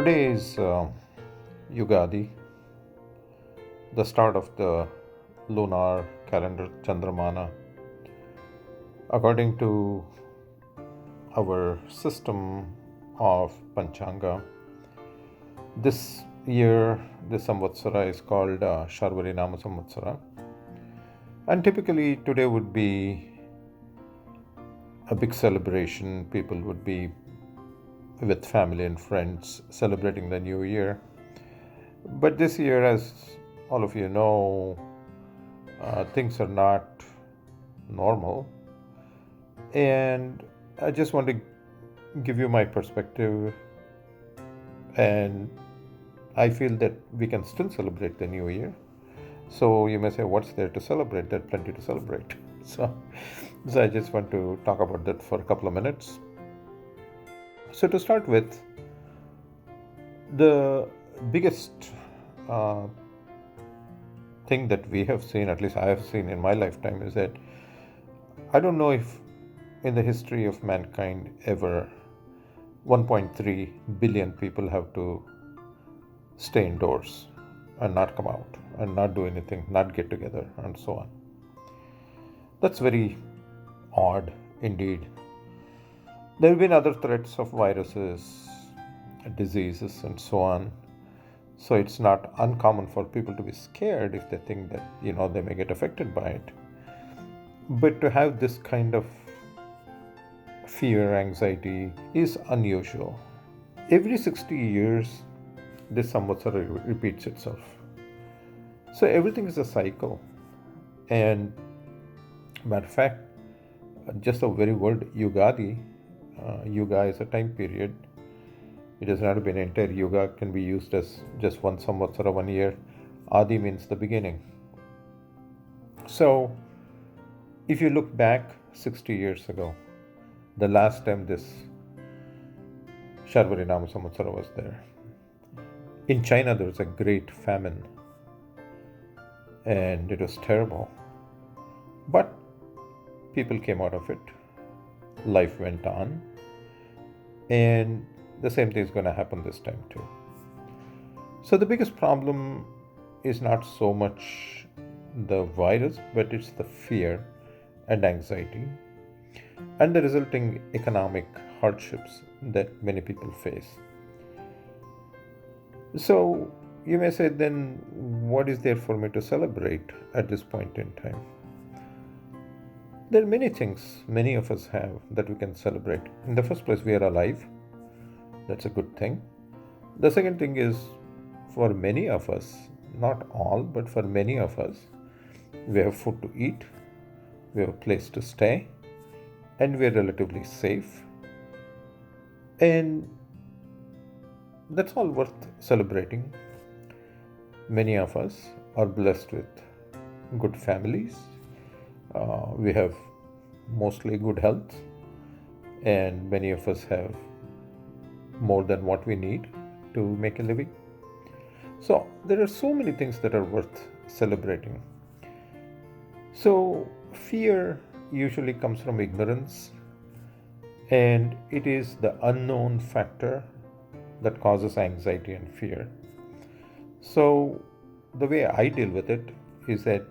Today is Yugaadi, the start of the lunar calendar Chandramana. According to our system of Panchanga, this year, this Samvatsara is called Sharvari Nama Samvatsara. And typically, today would be a big celebration. People would be with family and friends celebrating the new year. But this year, as all of you know, things are not normal. And I just want to give you my perspective. And I feel that we can still celebrate the new year. So you may say, what's there to celebrate? There's plenty to celebrate. So I just want to talk about that for a couple of minutes. So to start with, the biggest thing that we have seen, at least I have seen in my lifetime, is that I don't know if in the history of mankind ever 1.3 billion people have to stay indoors and not come out and not do anything, not get together, and so on. That's very odd indeed. There have been other threats of viruses, diseases, and so on. So it's not uncommon for people to be scared if they think that, they may get affected by it. But to have this kind of fear, anxiety is unusual. Every 60 years, this Samvatsara repeats itself. So everything is a cycle. And matter of fact, just the very word Yugaadi, Yuga is a time period. It does not have been entire Yuga, can be used as just one Samvatsara, 1 year. Adi means the beginning. So if you look back 60 years ago, the last time this Sharvari Nama Samvatsara was there, in China there was a great famine and it was terrible. But people came out of it. Life went on. And the same thing is going to happen this time too. So the biggest problem is not so much the virus, but it's the fear and anxiety and the resulting economic hardships that many people face. So you may say, then what is there for me to celebrate at this point in time? There are many things many of us have that we can celebrate. In the first place, we are alive. That's a good thing. The second thing is, for many of us, not all, but for many of us, we have food to eat, we have a place to stay, and we are relatively safe. And that's all worth celebrating. Many of us are blessed with good families. We have mostly good health, and many of us have more than what we need to make a living. So there are so many things that are worth celebrating. So fear usually comes from ignorance, and it is the unknown factor that causes anxiety and fear. So the way I deal with it is that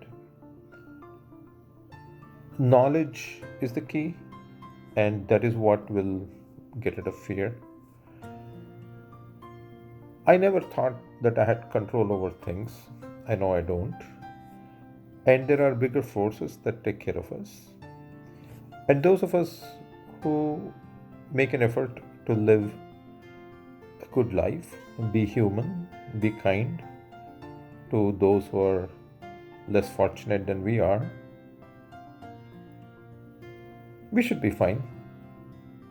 knowledge is the key, and that is what will get rid of fear. I never thought that I had control over things. I know I don't. And there are bigger forces that take care of us. And those of us who make an effort to live a good life, be human, be kind to those who are less fortunate than we are, we should be fine.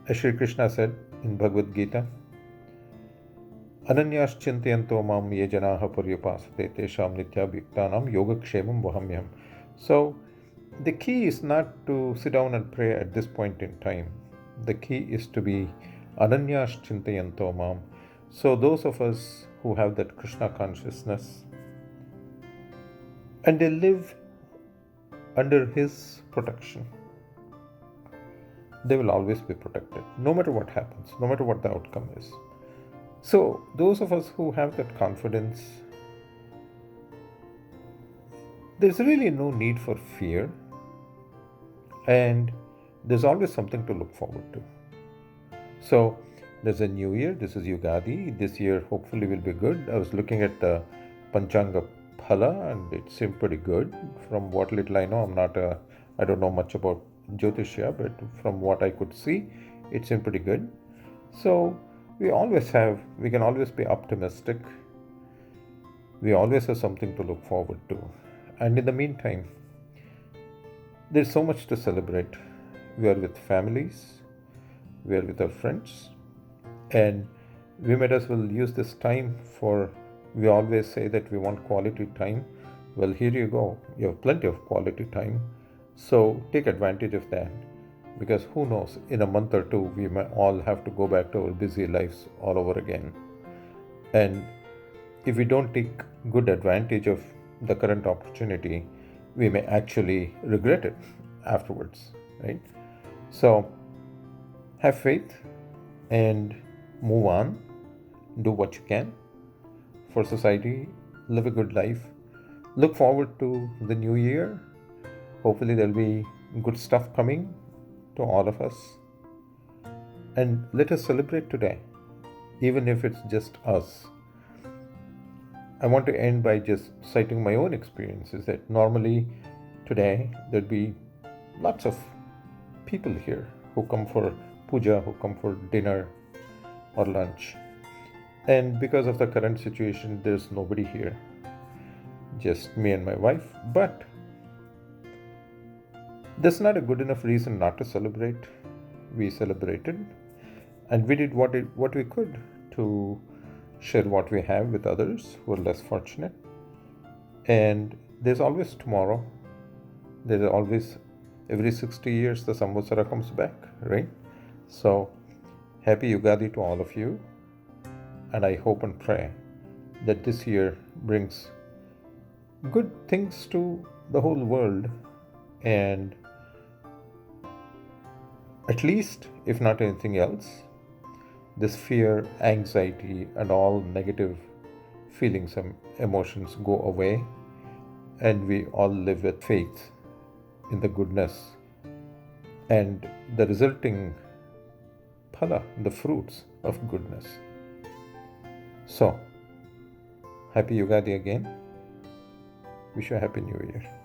As Shri Krishna said in Bhagavad Gita, Ananyas chintayanto mam ye janaha paryupasate tesham nityabhiktanam yogakshemam vahamyam. So the key is not to sit down and pray at this point in time. The key is to be Ananyas chintayanto mam. So those of us who have that Krishna consciousness and they live under his protection, they will always be protected, no matter what happens, no matter what the outcome is. So, those of us who have that confidence, there's really no need for fear, and there's always something to look forward to. So, there's a new year. This is Yugaadi. This year, hopefully, will be good. I was looking at the Panchanga Phala, and it seemed pretty good. From what little I know, I don't know much about Jyotishya, but from what I could see, it seemed pretty good. So, we can always be optimistic. We always have something to look forward to. And in the meantime, there's so much to celebrate. We are with families, we are with our friends, and we might as well use this time for. We always say that we want quality time. Well, here you go. You have plenty of quality time. So take advantage of that, because who knows, in a month or two, we may all have to go back to our busy lives all over again. And if we don't take good advantage of the current opportunity, we may actually regret it afterwards, right? So have faith and move on, do what you can for society, live a good life, look forward to the new year. Hopefully, there'll be good stuff coming to all of us, and let us celebrate today, even if it's just us. I want to end by just citing my own experiences that normally today there'd be lots of people here who come for puja, who come for dinner or lunch. And because of the current situation, there's nobody here, just me and my wife. But that's not a good enough reason not to celebrate. We celebrated, and we did what we could to share what we have with others who are less fortunate. And there's always tomorrow. There's always, every 60 years, the Samvatsara comes back, right? So, happy Yugadi to all of you. And I hope and pray that this year brings good things to the whole world, and at least, if not anything else, this fear, anxiety, and all negative feelings and emotions go away, and we all live with faith in the goodness and the resulting phala, the fruits of goodness. So, happy Yugadi again. Wish you a happy new year.